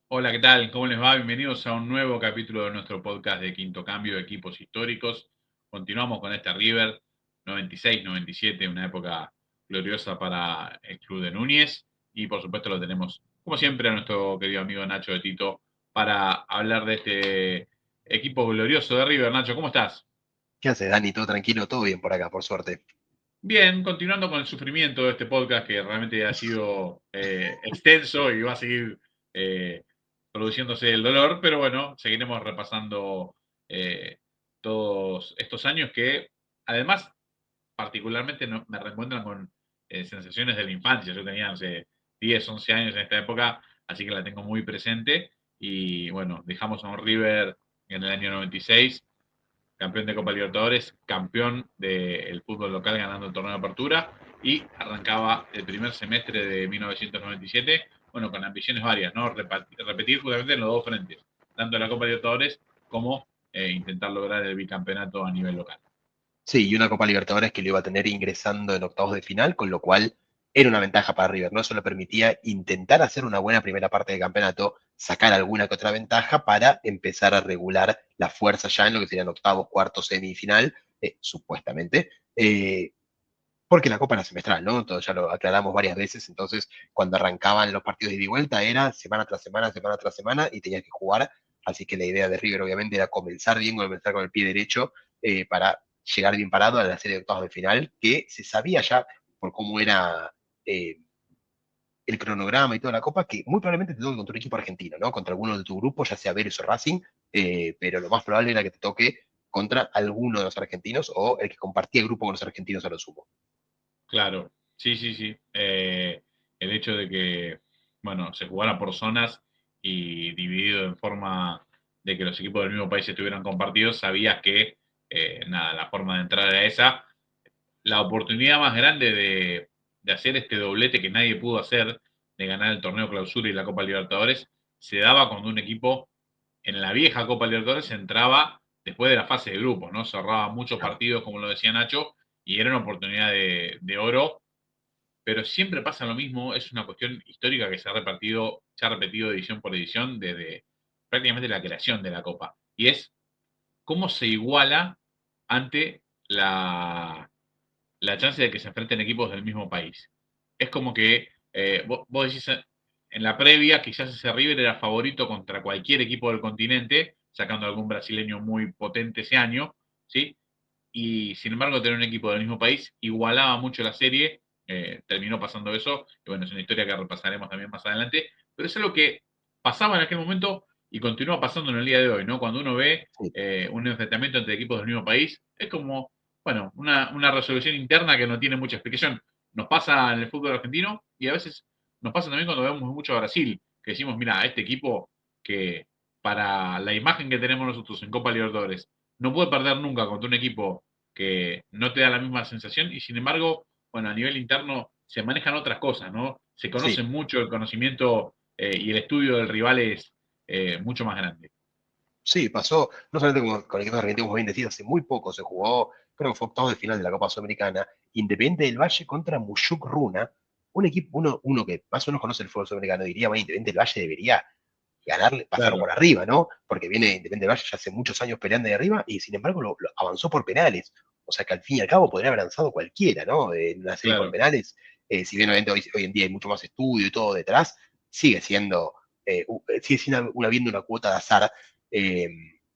Hola, ¿qué tal? ¿Cómo les va? Bienvenidos a un nuevo capítulo de nuestro podcast de Quinto Cambio de Equipos Históricos. Continuamos con este River 96-97, una época gloriosa para el club de Núñez. Y por supuesto lo tenemos, como siempre, a nuestro querido amigo Nacho de Tito para hablar de este equipo glorioso de River. Nacho, ¿cómo estás? ¿Qué haces, Dani? ¿Todo tranquilo? Todo bien por acá, por suerte. Bien, continuando con el sufrimiento de este podcast que realmente ha sido extenso y va a seguir eh, produciéndose el dolor, pero bueno, seguiremos repasando eh, todos estos años que además particularmente me reencuentran con sensaciones de la infancia. Yo tenía, no sé, 10, 11 años en esta época, así que la tengo muy presente y bueno, dejamos a un River en el año 96 campeón de Copa Libertadores, campeón del fútbol local ganando el torneo de apertura y arrancaba el primer semestre de 1997, bueno, con ambiciones varias, ¿no? Repetir justamente en los dos frentes, tanto en la Copa Libertadores como intentar lograr el bicampeonato a nivel local. Sí, y una Copa Libertadores que lo iba a tener ingresando en octavos de final, con lo cual era una ventaja para River, ¿no? Eso le permitía intentar hacer una buena primera parte del campeonato, sacar alguna que otra ventaja para empezar a regular la fuerza ya en lo que serían octavos, cuartos, semifinal, supuestamente. Porque la Copa era semestral, ¿no? Todo ya lo aclaramos varias veces, entonces cuando arrancaban los partidos de ida y vuelta era semana tras semana y tenías que jugar, así que la idea de River obviamente era comenzar con el pie derecho para llegar bien parado a la serie de octavos de final, que se sabía ya por cómo era eh, el cronograma y toda la Copa, que muy probablemente te toque contra un equipo argentino, ¿no? Contra alguno de tu grupo, ya sea Vélez o Racing, pero lo más probable era que te toque contra alguno de los argentinos o el que compartía el grupo con los argentinos a lo sumo. Claro, sí, sí, sí. El hecho de que, bueno, se jugara por zonas y dividido en forma de que los equipos del mismo país estuvieran compartidos, sabías que, nada, la forma de entrar era esa. La oportunidad más grande de hacer este doblete que nadie pudo hacer, de ganar el torneo Clausura y la Copa Libertadores, se daba cuando un equipo en la vieja Copa Libertadores entraba después de la fase de grupos, ¿no? Cerraba muchos partidos, como lo decía Nacho, y era una oportunidad de oro, pero siempre pasa lo mismo, es una cuestión histórica que se ha repetido edición por edición desde prácticamente la creación de la Copa, y es cómo se iguala ante la chance de que se enfrenten equipos del mismo país. Es como que vos decís en la previa, quizás ese River era favorito contra cualquier equipo del continente, sacando algún brasileño muy potente ese año, ¿sí? Y sin embargo, tener un equipo del mismo país igualaba mucho la serie, terminó pasando eso, y bueno, es una historia que repasaremos también más adelante, pero es algo que pasaba en aquel momento y continúa pasando en el día de hoy, ¿no? Cuando uno ve Sí. un enfrentamiento entre equipos del mismo país, es como bueno, una resolución interna que no tiene mucha explicación. Nos pasa en el fútbol argentino y a veces nos pasa también cuando vemos mucho a Brasil, que decimos, mira, este equipo que para la imagen que tenemos nosotros en Copa Libertadores no puede perder nunca contra un equipo que no te da la misma sensación y sin embargo, bueno, a nivel interno se manejan otras cosas, ¿no? Se conoce Sí, mucho el conocimiento y el estudio del rival es mucho más grande. sí, pasó, no solamente con el equipo argentino, como bien decía, hace muy poco se jugó, creo que fue octavos de final de la Copa Sudamericana, Independiente del Valle contra Mushuk Runa, un equipo, uno que más o menos conoce el fútbol sudamericano, diría, bueno, Independiente del Valle debería ganarle, pasarlo Claro, por arriba, ¿no? Porque viene Independiente del Valle ya hace muchos años peleando de arriba y sin embargo lo avanzó por penales. O sea que al fin y al cabo podría haber avanzado cualquiera, ¿no? En una serie por claro. penales, si bien obviamente hoy en día hay mucho más estudio y todo detrás, sigue siendo, sigue siendo habiendo una cuota de azar. eh,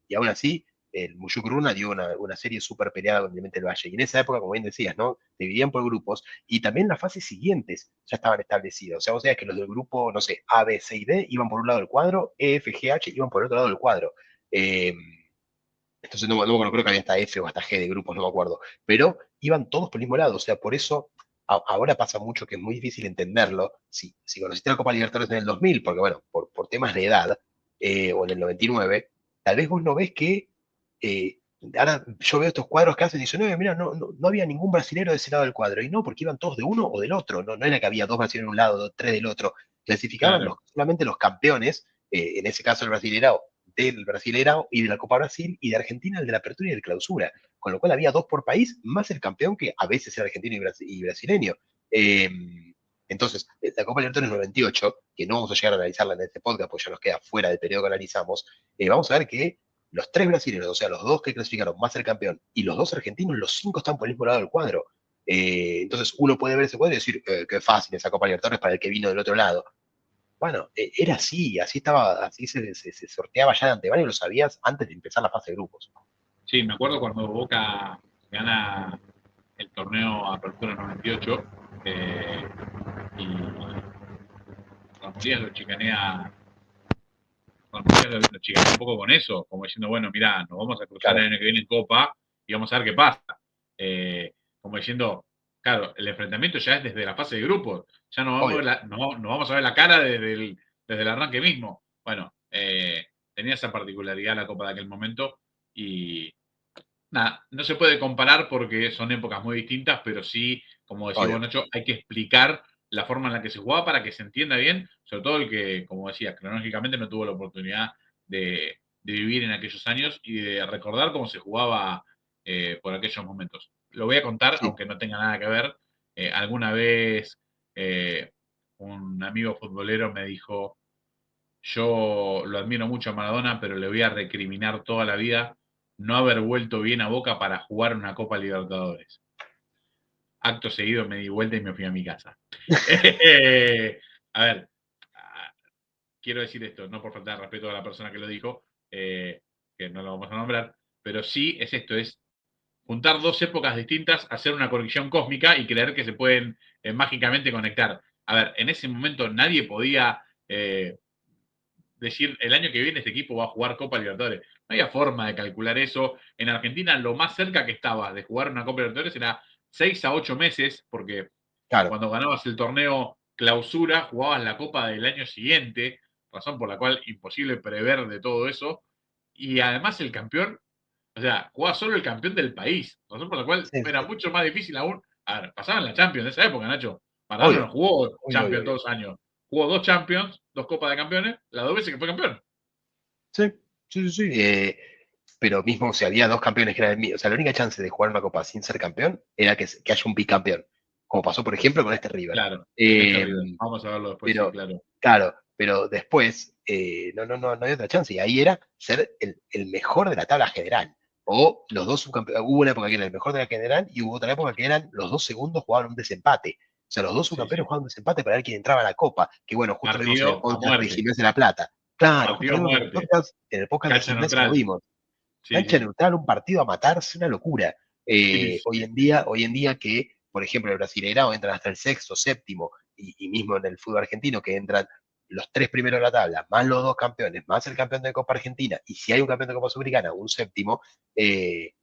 y aún así, el Mushuc Runa dio una serie súper peleada con Independiente del Valle. Y en esa época, como bien decías, ¿no? Dividían por grupos y también las fases siguientes ya estaban establecidas. O sea, vos sabías que los del grupo, no sé, A, B, C y D iban por un lado del cuadro, E, F, G, H iban por el otro lado del cuadro. Eh, entonces, no me acuerdo, creo que había hasta F o hasta G de grupos, no me acuerdo. Pero iban todos por el mismo lado. O sea, por eso ahora pasa mucho que es muy difícil entenderlo. Si conociste la Copa Libertadores en el 2000, porque bueno, por temas de edad, o en el 99, tal vez vos no ves que eh, ahora yo veo estos cuadros que hacen y dicen, no, mira, no había ningún brasilero de ese lado del cuadro. Y no, porque iban todos de uno o del otro. No era que había dos brasileños de un lado, tres del otro. Clasificaban Claro. solamente los campeones, en ese caso el Brasileirao, del Brasileirao y de la Copa Brasil, y de Argentina el de la Apertura y el Clausura. Con lo cual había dos por país, más el campeón que a veces era argentino y brasileño. Eh, Entonces, la Copa Libertadores 98, que no vamos a llegar a analizarla en este podcast, porque ya nos queda fuera del periodo que analizamos, vamos a ver que los tres brasileños, o sea, los dos que clasificaron más el campeón, y los dos argentinos, los cinco están por el mismo lado del cuadro. Entonces uno puede ver ese cuadro y decir, qué fácil esa Copa Libertadores para el que vino del otro lado. Bueno, era así, así estaba, así se sorteaba ya de antemano y lo sabías antes de empezar la fase de grupos. Sí, me acuerdo cuando Boca gana el torneo Apertura 98 y Ramón Díaz lo chicanea, lo chicanea un poco con eso, como diciendo, bueno, mirá, nos vamos a cruzar Claro, el año que viene en Copa y vamos a ver qué pasa. Como diciendo, claro, el enfrentamiento ya es desde la fase de grupos, ya no vamos a obvio. ver no vamos a ver la cara desde el arranque mismo. Bueno, tenía esa particularidad la Copa de aquel momento y nada, no se puede comparar porque son épocas muy distintas, pero sí, como decís vos, Obvio. Nacho, hay que explicar la forma en la que se jugaba para que se entienda bien, sobre todo el que, como decía, cronológicamente no tuvo la oportunidad de vivir en aquellos años y de recordar cómo se jugaba por aquellos momentos. Lo voy a contar, Sí, aunque no tenga nada que ver. Alguna vez eh, un amigo futbolero me dijo, yo lo admiro mucho a Maradona, pero le voy a recriminar toda la vida no haber vuelto bien a Boca para jugar una Copa Libertadores. Acto seguido me di vuelta y me fui a mi casa. A ver, quiero decir esto, no por falta de respeto a la persona que lo dijo, que no lo vamos a nombrar, pero sí es esto, es juntar dos épocas distintas, hacer una conexión cósmica y creer que se pueden mágicamente conectar. A ver, en ese momento nadie podía decir el año que viene este equipo va a jugar Copa Libertadores. No había forma de calcular eso. En Argentina lo más cerca que estabas de jugar una Copa Libertadores era 6 a 8 meses, porque claro. cuando ganabas el torneo clausura, jugabas la Copa del año siguiente, razón por la cual imposible prever de todo eso. Y además el campeón, o sea, jugaba solo el campeón del país, razón por la cual Sí, era sí. mucho más difícil aún. A ver, pasaban la Champions de esa época, Nacho. Maradona no Obvio, jugó obvio, obvio, Champions obvio. todos los años. Jugó dos Champions, dos Copas de Campeones, las dos veces que fue campeón. Sí, sí, sí, sí. Pero mismo si había dos campeones que eran el mío, o sea, la única chance de jugar una copa sin ser campeón era que haya un bicampeón, como pasó, por ejemplo, con este River. Claro, con este Eh, River. Vamos a verlo después, sí, pero, claro. claro, pero después, no hay otra chance, y ahí era ser el mejor de la tabla general. O los dos subcampeones, hubo una época que era el mejor de la general y hubo otra época que eran los dos segundos jugaban un desempate. O sea, los dos Sí, subcampeones sí. jugaban un desempate para ver quién entraba a la copa. Que bueno, justo lo vimos en el Partido a podcast de muerte. Gimés de la Plata. Claro, justo Partido a lo vimos muerte. en el podcast de Cancha Gimnasia lo neutral. vimos. Sí, Cancha sí. neutral, un partido a matarse, una locura. Sí, sí. Hoy en día que, por ejemplo, el Brasileirao entran hasta el sexto, séptimo, y mismo en el fútbol argentino que entran los tres primeros de la tabla, más los dos campeones, más el campeón de Copa Argentina, y si hay un campeón de Copa Sudamericana, un séptimo, eh,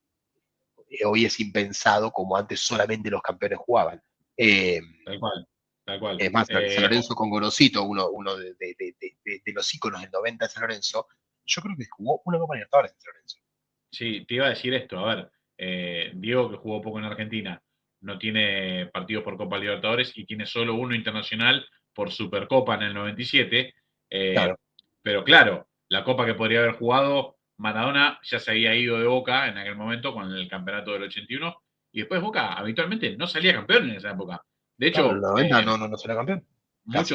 hoy es impensado como antes solamente los campeones jugaban. Eh, Tal cual. Tal cual. es más, San Lorenzo con Gorosito, uno de los íconos del 90 de San Lorenzo, yo creo que jugó una Copa Libertadores en San Lorenzo. Sí, te iba a decir esto. A ver, Diego, que jugó poco en Argentina, no tiene partidos por Copa Libertadores y tiene solo uno internacional por Supercopa en el 97. Claro, Pero claro, la Copa que podría haber jugado, Maradona ya se había ido de Boca en aquel momento con el campeonato del 81 y después Boca habitualmente no salía campeón en esa época. De claro, en el hecho, 90 no será campeón. Casi.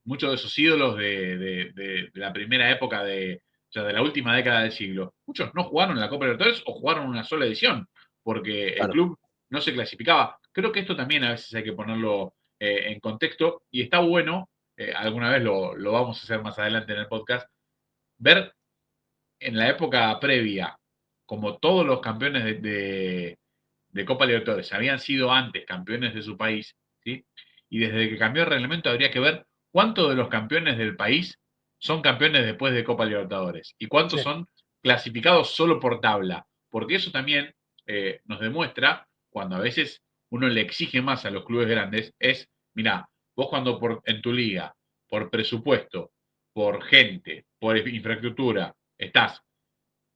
muchos de esos ídolos de la primera época o sea, de la última década del siglo, muchos no jugaron en la Copa Libertadores o jugaron una sola edición, porque el Claro. club no se clasificaba. Creo que esto también a veces hay que ponerlo en contexto y está bueno, alguna vez lo vamos a hacer más adelante en el podcast, ver en la época previa, como todos los campeones de Copa Libertadores habían sido antes campeones de su país, ¿sí? Y desde que cambió el reglamento habría que ver cuántos de los campeones del país son campeones después de Copa Libertadores y cuántos Sí, son clasificados solo por tabla, porque eso también nos demuestra cuando a veces uno le exige más a los clubes grandes, es, mira, vos cuando en tu liga, por presupuesto, por gente, por infraestructura, estás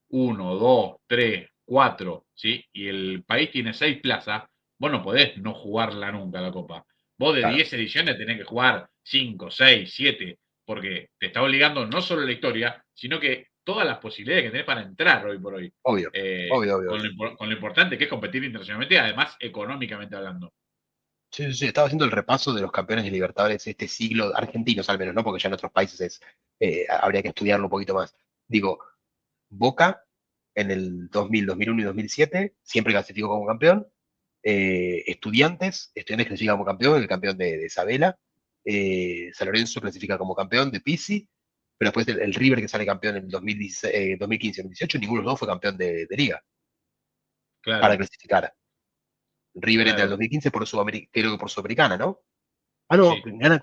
uno, dos, tres, cuatro, ¿sí? Y el país tiene 6 plazas, vos no podés no jugarla nunca la Copa. Vos de claro, 10 ediciones tenés que jugar 5, 6, 7, porque te está obligando no solo la historia, sino que todas las posibilidades que tenés para entrar hoy por hoy. obvio, obvio, obvio, Con obvio. lo importante que es competir internacionalmente, además económicamente hablando. Sí, sí, sí, estaba haciendo el repaso de los campeones de Libertadores de este siglo, argentinos al menos, ¿no? Porque ya en otros países habría que estudiarlo un poquito más. Digo, Boca en el 2000, 2001 y 2007 siempre clasificó como campeón. Estudiantes clasifica como campeón, el campeón de Isabela. San Lorenzo clasifica como campeón de Pisi, pero después el River que sale campeón en 2016, 2015-2018, ninguno de los dos fue campeón de liga para Claro, clasificar. River entra en el claro, 2015 creo que por Sudamericana, ¿no? Ah, no, sí. gana el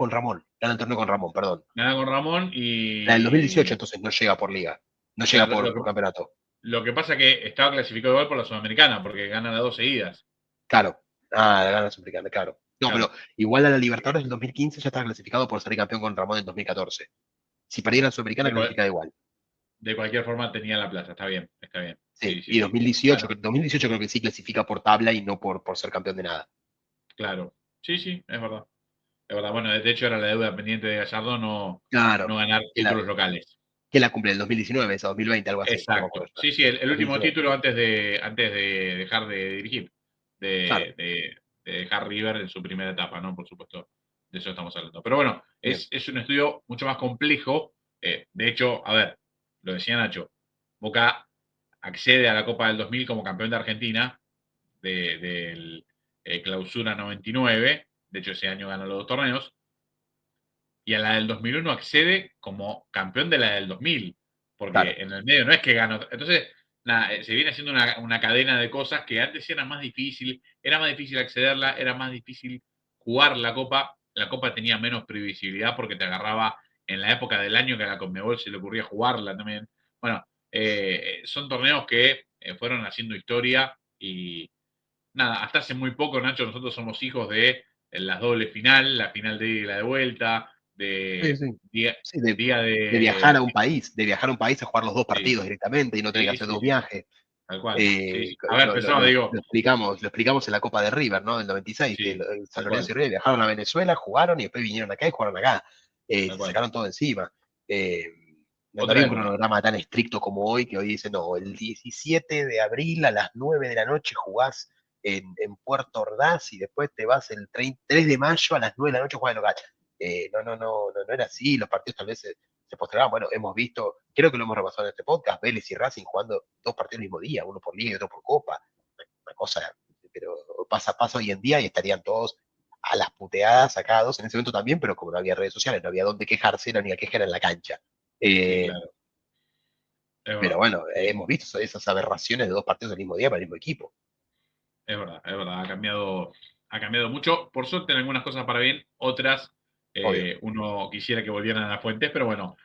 torneo con Ramón, perdón. Nada con Ramón La del 2018 y entonces no llega por liga, no llega claro, por campeonato. lo que pasa es que estaba clasificado igual por la Sudamericana, porque gana las dos seguidas. Claro, la gana Sudamericana, claro. No, pero Claro. igual a la Libertadores del 2015 ya estaba clasificado por salir campeón con Ramón en 2014. Si perdiera la Sudamericana, De, cual- clasificaba igual. de cualquier forma tenía la plaza, está bien, está bien. Sí, Sí, sí, y sí. 2018, Bueno, 2018 creo que sí clasifica por tabla y no por ser campeón de nada. claro. Sí, sí, es verdad. Es verdad. Bueno, de hecho era la deuda pendiente de Gallardo Claro, no ganar que la, títulos locales. que la cumple en 2019, esa 2020, algo así, no me acuerdo Exacto. ya. Sí, sí, el último 2019. título antes de dejar de dirigir, Claro, de dejar River en su primera etapa, ¿no? Por supuesto, de eso estamos hablando. Pero bueno, bien, es un estudio mucho más complejo. De hecho, a ver, lo decía Nacho, Boca accede a la Copa del 2000 como campeón de Argentina del Clausura 99. De hecho, ese año ganó los dos torneos y a la del 2001 accede como campeón de la del 2000, porque claro. en el medio no es que ganó. Entonces, nada, se viene haciendo una cadena de cosas que antes era más difícil accederla, era más difícil jugar la copa tenía menos previsibilidad porque te agarraba en la época del año que a la Conmebol se le ocurría jugarla también. Bueno, son torneos que fueron haciendo historia y nada, hasta hace muy poco, Nacho, nosotros somos hijos de las doble final, la final de ida y la de vuelta, Sí, de sí. día, Sí, día de viajar a de... un país, de viajar a un país a jugar los dos Sí, partidos directamente y no tener que sí, hacer sí, dos sí, viajes. tal cual. Sí, sí. A ver, Lo, lo- pensaba, lo- digo, lo explicamos en la Copa de River, ¿no? Del 96, que sí, San tal Lorenzo y cual, River viajaron a Venezuela, jugaron y después vinieron acá y jugaron acá. tal Se cual. sacaron todo encima. Eh, no Otra había un época, cronograma tan estricto como hoy, que hoy dice, no, el 17 de abril a las 9 de la noche jugás en Puerto Ordaz y después te vas el 3 de mayo a las 9 de la noche jugás en local. No era así, los partidos tal vez se postergaban. Bueno, hemos visto, creo que lo hemos repasado en este podcast, Vélez y Racing jugando dos partidos el mismo día, uno por Liga y otro por Copa. Una cosa, pero pasa hoy en día y estarían todos a las puteadas sacados en ese momento también, pero como no había redes sociales, no había dónde quejarse, la única queja era en la cancha. sí, Eh, claro, es pero verdad, bueno, sí, hemos visto esas aberraciones de dos partidos del mismo día para el mismo equipo. es verdad, ha cambiado mucho. Por suerte en algunas cosas para bien, otras Obvio. uno quisiera que volvieran a las fuentes, pero bueno,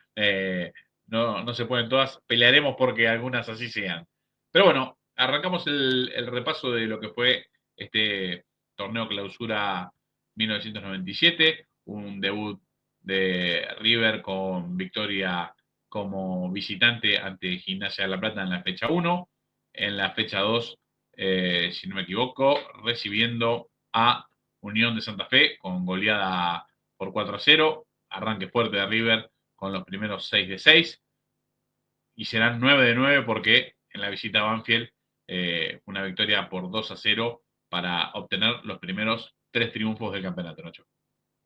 no se pueden todas. Pelearemos porque algunas así sean. Pero bueno, arrancamos el repaso de lo que fue este torneo clausura 1997, un debut de River con victoria como visitante ante Gimnasia de la Plata en la fecha 1. En la fecha 2 si no me equivoco, recibiendo a Unión de Santa Fe con goleada por 4-0. Arranque fuerte de River con los primeros 6 de 6 y serán 9 de 9 porque en la visita a Banfield una victoria por 2-0 para obtener los primeros 3 triunfos del campeonato, Nacho.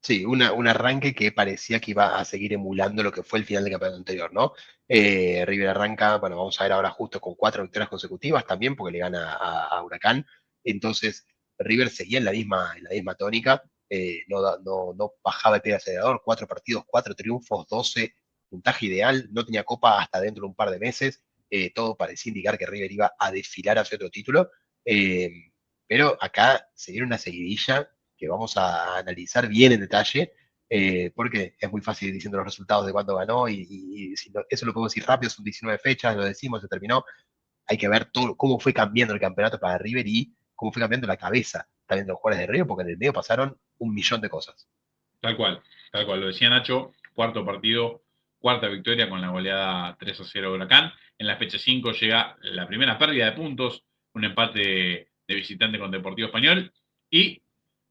Sí, un arranque que parecía que iba a seguir emulando lo que fue el final del campeonato anterior, ¿no? River arranca, bueno, vamos a ver ahora justo con 4 victorias consecutivas también, porque le gana a Huracán. Entonces, River seguía en la misma tónica, no bajaba el pie del acelerador, 4 partidos, 4 triunfos, 12, puntaje ideal, no tenía copa hasta dentro de un par de meses, todo parecía indicar que River iba a desfilar hacia otro título, eh, pero acá se dieron una seguidilla que vamos a analizar bien en detalle, porque es muy fácil diciendo los resultados de cuándo ganó y si eso lo podemos decir rápido, son 19 fechas, lo decimos, se terminó. Hay que ver todo cómo fue cambiando el campeonato para River y cómo fue cambiando la cabeza también de los jugadores de River, porque en el medio pasaron un millón de cosas. Tal cual, lo decía Nacho, cuarto partido, cuarta victoria con la goleada 3-0 de Huracán. En la fecha 5 llega la primera pérdida de puntos, un empate de visitante con Deportivo Español y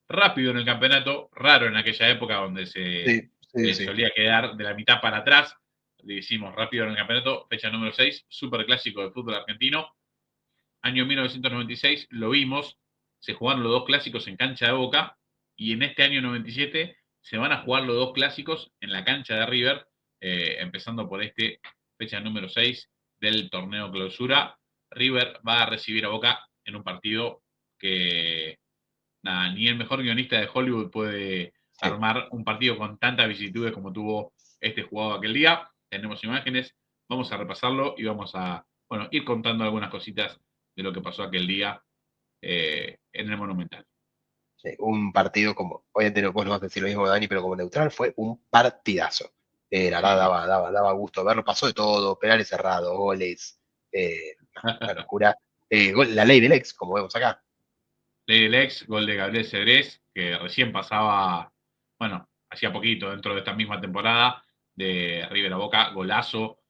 rápido en el campeonato, raro en aquella época donde se Sí, sí, sí. solía quedar de la mitad para atrás. Le hicimos rápido en el campeonato, fecha número 6, superclásico de fútbol argentino. Año 1996, lo vimos, se jugaron los dos clásicos en cancha de Boca y en este año 97 se van a jugar los dos clásicos en la cancha de River, empezando por fecha número 6 del torneo clausura. River va a recibir a Boca en un partido que nada, ni el mejor guionista de Hollywood puede Sí. armar un partido con tantas vicisitudes como tuvo este jugador aquel día. Tenemos imágenes, vamos a repasarlo y vamos a ir contando algunas cositas de lo que pasó aquel día en el Monumental. Sí, un partido como, obviamente vos no vas a decir lo mismo, Dani, pero como neutral fue un partidazo. La verdad Sí. daba gusto verlo, pasó de todo, penales cerrados, goles, una locura. La ley del ex, como vemos acá. Ley del ex, gol de Gabriel Cedrés, que recién pasaba, hacía poquito, dentro de esta misma temporada, de River a Boca, golazo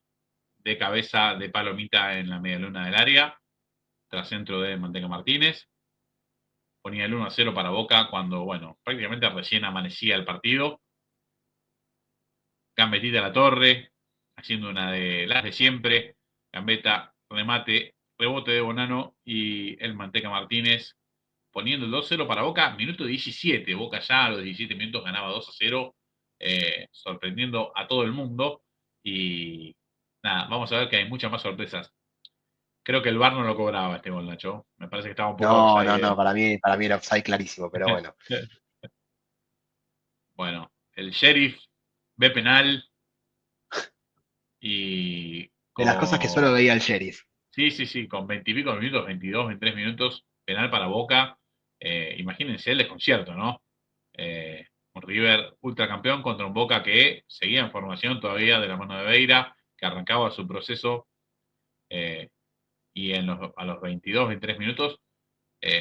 de cabeza de Palomita en la media luna del área, tras centro de Manteca Martínez. Ponía el 1-0 para Boca cuando, prácticamente recién amanecía el partido. Gambetita a la torre, haciendo una de las de siempre. Gambetta, remate, rebote de Bonano y el Manteca Martínez poniendo el 2-0 para Boca, minuto 17. Boca ya a los 17 minutos ganaba 2-0, sorprendiendo a todo el mundo. Y nada, vamos a ver que hay muchas más sorpresas. Creo que el VAR no lo cobraba este gol, Nacho. Me parece que estaba un poco No, no, offside. no, para mí era offside clarísimo, pero bueno. Bueno, el Sheriff ve penal y De las cosas que solo con... veía el sheriff. Sí, sí, sí, con 20 y pico minutos, 22, 23 minutos, penal para Boca. Imagínense el desconcierto, ¿no? Un River ultracampeón contra un Boca que seguía en formación todavía de la mano de Beira, que arrancaba su proceso y a los 22, 23 minutos,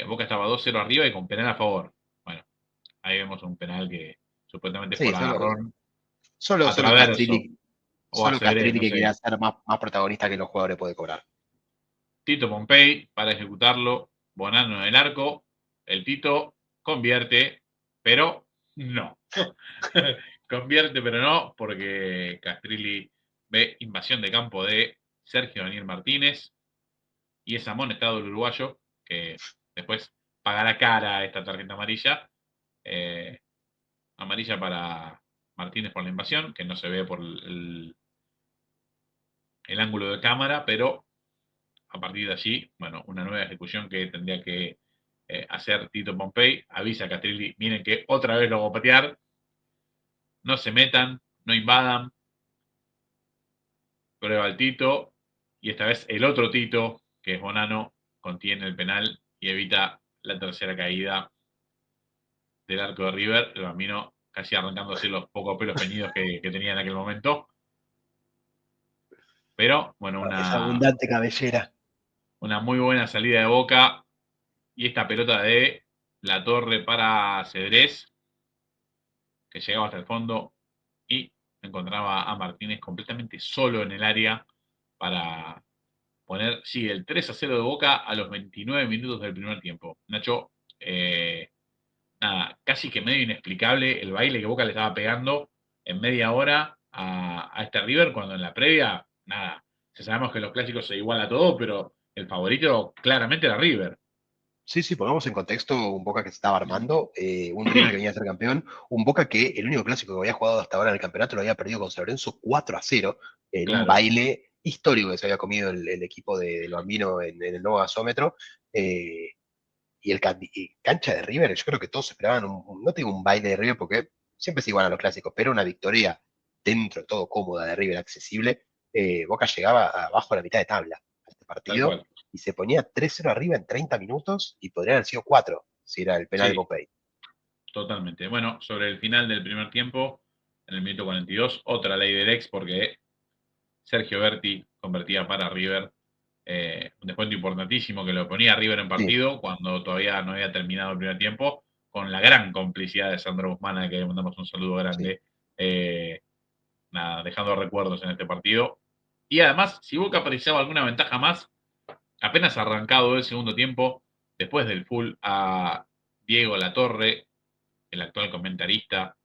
Boca estaba 2-0 arriba y con penal a favor. Bueno, ahí vemos un penal que supuestamente Sí, por agarrón a solo Traverso Castrilli, o a solo Cedrés, Castrilli no que quería sé. ser más protagonista que los jugadores puede cobrar. Tito Pompey para ejecutarlo, Bonano en el arco, el Tito convierte, pero no. Convierte, pero no, porque Castrilli ve invasión de campo de Sergio Daniel Martínez y es amonestado el uruguayo, que después pagará cara esta tarjeta amarilla. eh, Amarilla para Martínez por la invasión, que no se ve por el ángulo de cámara, pero a partir de allí, una nueva ejecución que tendría que hacer Tito Pompey. Avisa a Castrilli, miren que otra vez lo va a patear. No se metan, no invadan. Prueba el Tito. Y esta vez el otro Tito, que es Bonano, contiene el penal y evita la tercera caída del arco de River. El Bambino casi arrancándose los pocos pelos peñidos que tenía en aquel momento. Pero, Esa abundante cabellera. una muy buena salida de Boca. Y esta pelota de La Torre para Cedrés, que llegaba hasta el fondo y encontraba a Martínez completamente solo en el área para poner, sí, el 3-0 de Boca a los 29 minutos del primer tiempo. Nacho, nada, casi que medio inexplicable el baile que Boca le estaba pegando en media hora a este River, cuando en la previa, nada, ya sabemos que los clásicos se iguala todo, pero el favorito claramente era River. Sí, sí, pongamos en contexto un Boca que se estaba armando, un River que venía a ser campeón, un Boca que el único clásico que había jugado hasta ahora en el campeonato lo había perdido con San Lorenzo 4-0, en un Claro, baile histórico que se había comido el equipo del Bambino en el nuevo gasómetro. Y y cancha de River, yo creo que todos esperaban, no tengo un baile de River porque siempre es igual a los clásicos, pero una victoria dentro de todo cómoda de River, accesible. Boca llegaba abajo a la mitad de tabla a este tal partido cual. y se ponía 3-0 arriba en 30 minutos y podría haber sido 4 si era el penal de Sí, Popey. totalmente. Bueno, sobre el final del primer tiempo, en el minuto 42, otra ley del ex, porque Sergio Berti convertía para River un descuento importantísimo que lo ponía a River en Sí, partido cuando todavía no había terminado el primer tiempo, con la gran complicidad de Sandro Guzmán, a que le mandamos un saludo sí. grande, eh, nada, dejando recuerdos en este partido. Y además, si Boca apreciaba alguna ventaja más, apenas arrancado el segundo tiempo, después del full a Diego Latorre, el actual comentarista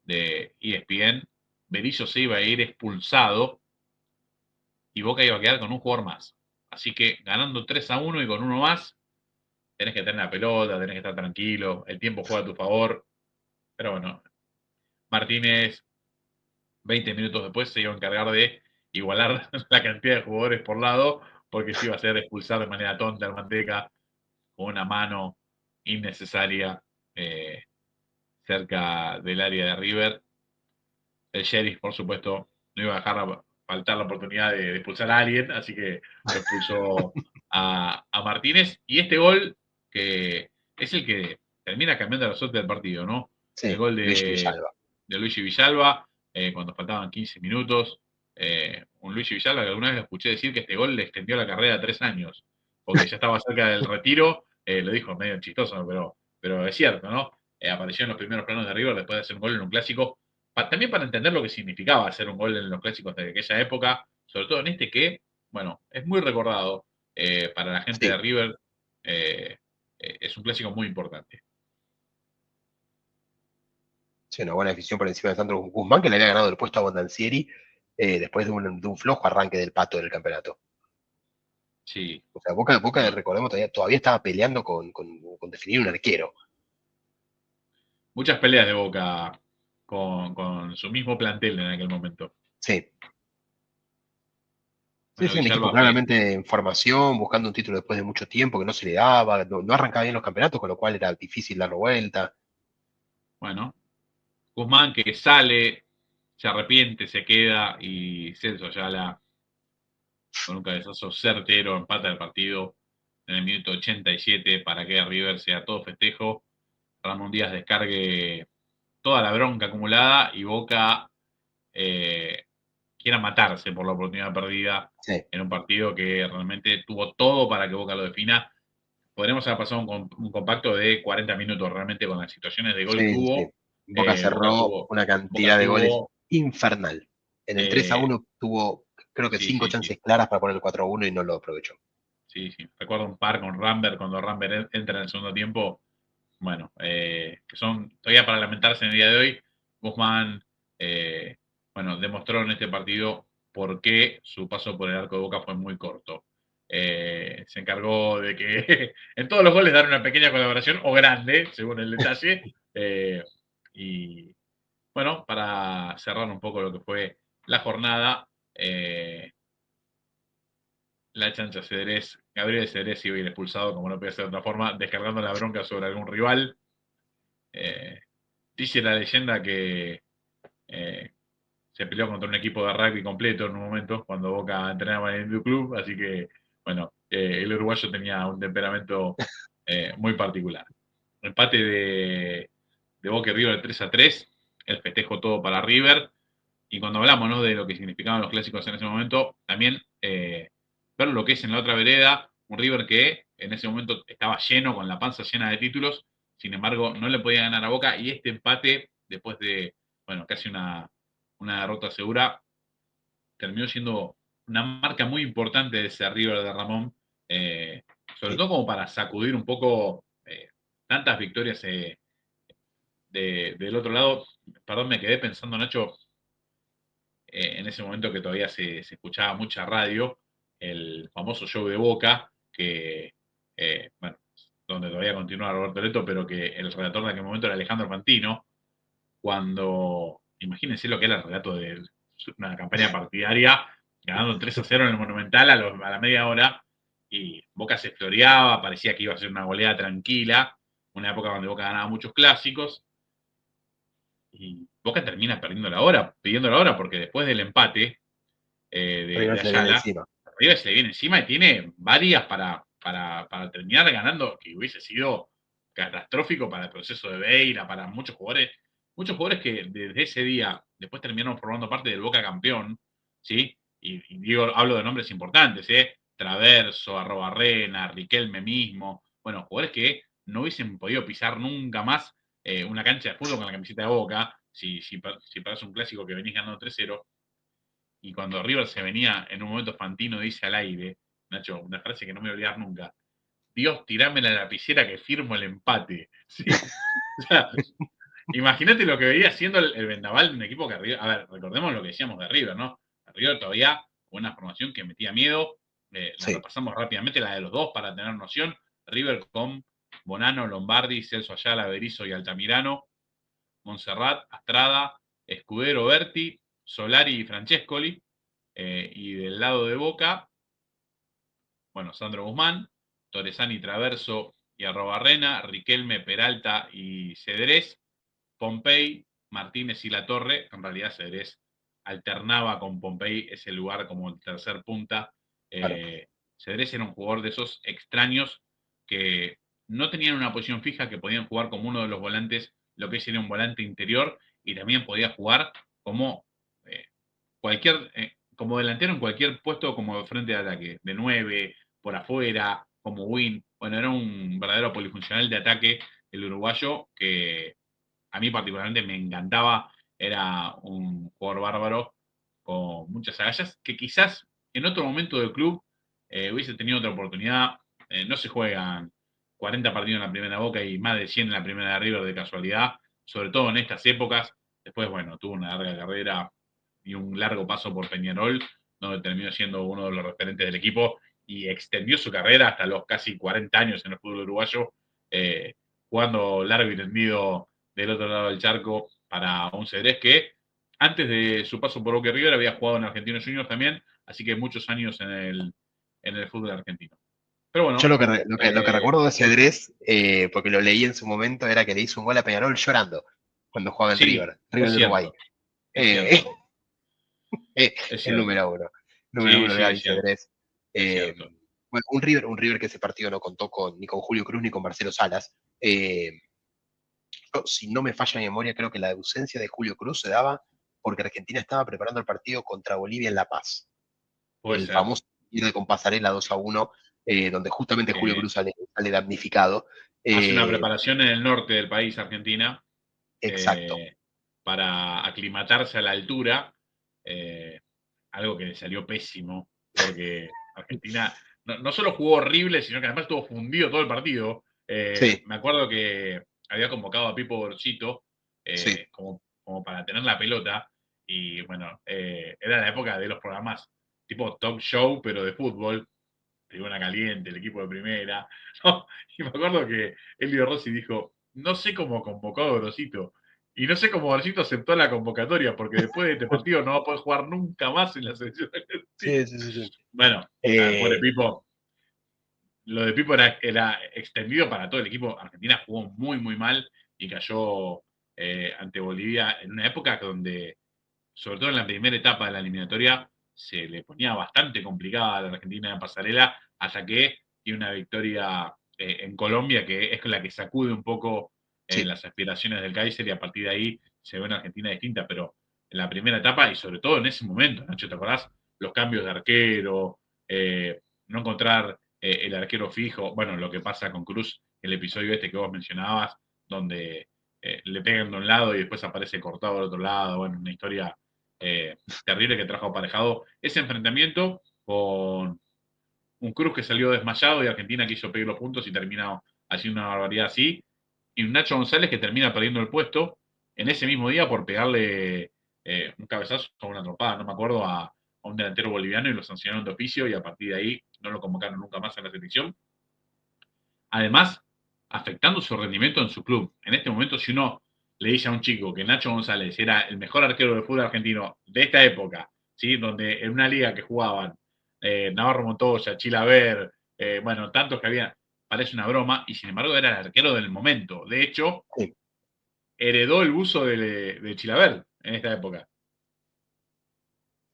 de ESPN, Berizzo se iba a ir expulsado y Boca iba a quedar con un jugador más. Así que ganando 3-1 y con uno más, tenés que tener la pelota, tenés que estar tranquilo, el tiempo juega a tu favor. Pero bueno, Martínez 20 minutos después se iba a encargar de igualar la cantidad de jugadores por lado, porque se iba a hacer expulsar de manera tonta al Manteca con una mano innecesaria eh, cerca del área de River. El Sheriff, por supuesto, no iba a dejar faltar la oportunidad de expulsar a alguien, así que lo expulsó a Martínez. Y este gol, que es el que termina cambiando la suerte del partido, ¿no? El Sí, gol Luigi Villalba. de Luigi Villalba, cuando faltaban 15 minutos. Un Luigi Villalba que alguna vez lo escuché decir que este gol le extendió la carrera a 3 años, porque ya estaba cerca del retiro. Lo dijo medio chistoso, pero es cierto, ¿no? Apareció en los primeros planos de River después de hacer un gol en un clásico también para entender lo que significaba hacer un gol en los clásicos de aquella época, sobre todo en este que, bueno, es muy recordado para la gente de Sí, River, es un clásico muy importante. sí, una buena decisión por encima de Sandro Guzmán, que le había ganado el puesto a Bondancieri después de un flojo arranque del Pato en el campeonato. Sí, O sea, Boca bueno, recordemos, todavía estaba peleando con definir un arquero. muchas peleas de Boca con su mismo plantel en aquel momento. Sí, sí, Bueno, sí, un equipo Villalba fue, claramente en formación, buscando un título después de mucho tiempo que no se le daba, no arrancaba bien los campeonatos, con lo cual era difícil darlo vuelta. bueno, Guzmán que sale, se arrepiente, se queda y Celso Ayala con un cabezazo certero empata el partido en el minuto 87 para que River sea todo festejo. Ramón Díaz descargue toda la bronca acumulada y Boca eh, quiera matarse por la oportunidad perdida Sí, en un partido que realmente tuvo todo para que Boca lo defina. Podríamos haber pasado un compacto de 40 minutos realmente con las situaciones de gol que sí, sí, sí. hubo. Boca cerró una Boca cantidad de goles tuvo infernal. En el 3 a eh, 1 tuvo, creo que sí, 5 sí, sí, chances claras para poner el 4 a 1 y no lo aprovechó. sí, sí. Recuerdo un par con Rambert cuando Rambert entra en el segundo tiempo. Bueno, que son todavía para lamentarse en el día de hoy. Guzmán, eh, bueno, demostró en este partido por qué su paso por el arco de Boca fue muy corto. Se encargó de que en todos los goles dar una pequeña colaboración, o grande, según el detalle. Y bueno, para cerrar un poco lo que fue la jornada, la chancha Cedrés, Gabriel Cedrés iba a ir expulsado, como no puede ser de otra forma, descargando la bronca sobre algún rival. Eh, Dice la leyenda que eh, se peleó contra un equipo de rugby completo en un momento cuando Boca entrenaba en el club, así que, bueno, el uruguayo tenía un temperamento muy particular. Empate de Boca y River 3-3, el festejo todo para River, y cuando hablamos, ¿no?, de lo que significaban los clásicos en ese momento, también ver lo que es en la otra vereda, un River que en ese momento estaba lleno, con la panza llena de títulos, sin embargo no le podía ganar a Boca, y este empate, después de, bueno, casi una derrota segura, terminó siendo una marca muy importante de ese River de Ramón, eh, sobre Sí. todo como para sacudir un poco tantas victorias del otro lado. Perdón, me quedé pensando, Nacho, en ese momento que todavía se escuchaba mucha radio, el famoso show de Boca, que, bueno, donde todavía continúa Roberto Leto, pero que el relator de aquel momento era Alejandro Fantino, cuando, imagínense lo que era el relato de una campaña partidaria, ganando 3-0 en el Monumental a la media hora, y Boca se floreaba, parecía que iba a ser una goleada tranquila, una época donde Boca ganaba muchos clásicos, y Boca termina perdiendo la hora, pidiendo la hora, porque después del empate River de se le viene Ayala, encima. River se le viene encima y tiene varias para terminar ganando, que hubiese sido catastrófico para el proceso de Beira, para muchos jugadores que desde ese día después terminaron formando parte del Boca campeón, ¿sí? Y digo, hablo de nombres importantes, ¿eh? Traverso, Arrobarrena, Riquelme mismo, bueno, jugadores que no hubiesen podido pisar nunca más una cancha de fútbol con la camiseta de Boca, si perdés un clásico que venís ganando 3-0, y cuando River se venía, en un momento Fantino dice al aire, Nacho, una frase que no me voy a olvidar nunca: Dios, tirame la lapicera que firmo el empate. ¿Sí? O sea, imagínate lo que venía siendo el Vendaval de un equipo que River, a ver, recordemos lo que decíamos de River, ¿no? River todavía con una formación que metía miedo, la Sí, repasamos rápidamente, la de los dos para tener noción. River con Bonano, Lombardi, Celso Ayala, Berizzo y Altamirano. Montserrat, Astrada, Escudero, Berti, Solari y Francescoli. Y del lado de Boca, bueno, Sandro Guzmán, Torresani, Traverso y Arrobarrena, Riquelme, Peralta y Cedrés, Pompey, Martínez y Latorre. En realidad Cedrés alternaba con Pompey ese lugar como el tercer punta. Claro. Cedrés era un jugador de esos extraños que no tenían una posición fija, que podían jugar como uno de los volantes, lo que sería un volante interior, y también podía jugar como como delantero en cualquier puesto como de frente de ataque, de 9 por afuera, como win. Bueno, era un verdadero polifuncional de ataque el uruguayo que a mí particularmente me encantaba. Era un jugador bárbaro con muchas agallas que quizás en otro momento del club hubiese tenido otra oportunidad. No se juegan 40 partidos en la primera Boca y más de 100 en la primera de River de casualidad, sobre todo en estas épocas. Después, bueno, tuvo una larga carrera y un largo paso por Peñarol, donde terminó siendo uno de los referentes del equipo y extendió su carrera hasta los casi 40 años en el fútbol uruguayo, jugando largo y tendido del otro lado del charco para un Cedrés que antes de su paso por Boca River había jugado en Argentinos Juniors también, así que muchos años en el fútbol argentino. Pero Yo bueno, lo que recuerdo de Cedrés, porque lo leí en su momento, era que le hizo un gol a Peñarol llorando cuando jugaba en sí, River es de Uruguay. cierto, es cierto, es El cierto. número Sí, uno de sí, es Gaby cierto, Cedrés. es Eh, cierto. bueno, un River que ese partido no contó ni con Julio Cruz ni con Marcelo Salas. Si no me falla mi memoria, creo que la ausencia de Julio Cruz se daba porque Argentina estaba preparando el partido contra Bolivia en La Paz. Puede El ser. famoso partido con Pasarela 2-1, donde justamente Julio Eh, Cruz sale damnificado. Hace una Eh, preparación en el norte del país, Argentina, exacto. eh, para aclimatarse a la altura, eh, algo que le salió pésimo, porque Argentina no solo jugó horrible, sino que además estuvo fundido todo el partido. Sí, Me acuerdo que había convocado a Pipo Gorosito sí, como para tener la pelota, y bueno, era la época de los programas tipo talk show, pero de fútbol, tribuna caliente, el equipo de primera. ¿No? Y me acuerdo que Elio Rossi dijo, no sé cómo convocó a Gorosito. Y no sé cómo Gorosito aceptó la convocatoria, porque después de este partido no va a poder jugar nunca más en la selección argentina. sí, sí, sí, sí. Bueno, al pobre Eh, Pipo, lo de Pipo era extendido para todo el equipo. Argentina jugó muy, muy mal y cayó ante Bolivia en una época donde, sobre todo en la primera etapa de la eliminatoria, se le ponía bastante complicada a la Argentina en pasarela, hasta que tiene una victoria en Colombia, que es la que sacude un poco sí, las aspiraciones del Kaiser, y a partir de ahí se ve una Argentina distinta. Pero en la primera etapa, y sobre todo en ese momento, Nacho, ¿te acordás? Los cambios de arquero, no encontrar el arquero fijo, bueno, lo que pasa con Cruz, el episodio este que vos mencionabas, donde le pegan de un lado y después aparece cortado del otro lado, bueno, una historia terrible que trajo aparejado ese enfrentamiento con un Cruz que salió desmayado y Argentina quiso pedir los puntos y terminó haciendo una barbaridad así, y un Nacho González que termina perdiendo el puesto en ese mismo día por pegarle un cabezazo o una trompada, no me acuerdo, a un delantero boliviano, y lo sancionaron de oficio, y a partir de ahí no lo convocaron nunca más a la selección. Además, afectando su rendimiento en su club. En este momento, si uno le dice a un chico que Nacho González era el mejor arquero del fútbol argentino de esta época, ¿sí? Donde en una liga que jugaban Navarro Montoya, Chilaver, bueno, tantos que había, parece una broma, y sin embargo era el arquero del momento. De hecho, sí. heredó el buzo de Chilaver en esta época.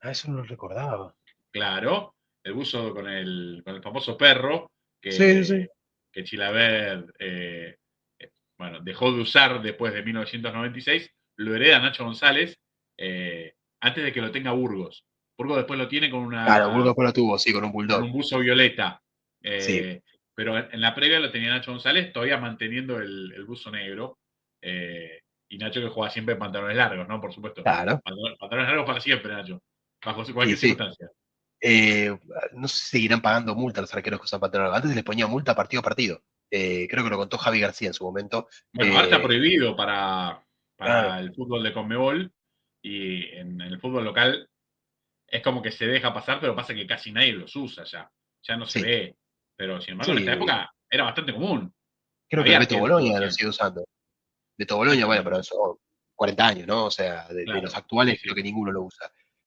Ah, eso no lo recordaba. Claro, el buzo con el famoso perro Sí, sí, sí. que Chilaver bueno, dejó de usar después de 1996, lo hereda Nacho González antes de que lo tenga Burgos. Burgos después lo tiene Claro, Burgos lo tuvo, sí, con un con bulldog. un buzo violeta, Sí, pero en la previa lo tenía Nacho González, todavía manteniendo el buzo negro. eh, y Nacho que juega siempre en pantalones largos, ¿no? Por supuesto. claro. Pantalones largos para siempre, Nacho. Bajo Y cualquier sí. circunstancia. Eh, no sé si seguirán pagando multa a los arqueros que usan pantalón. Antes se les ponía multa partido a partido. Creo que lo contó Javi García en su momento. Bueno, ahora está Eh, prohibido claro, para el fútbol de Conmebol, y en el fútbol local es como que se deja pasar, pero pasa que casi nadie los usa ya. Ya no se sí, ve. Pero sin embargo, en esta sí. época era bastante común. Creo que el Había Beto arqueros que lo Boloña lo hacían. sigue usando. Beto Boloña, bueno, pero Exactamente. eso 40 años, ¿no? O sea, de los Claro, actuales sí, creo sí. que ninguno lo usa.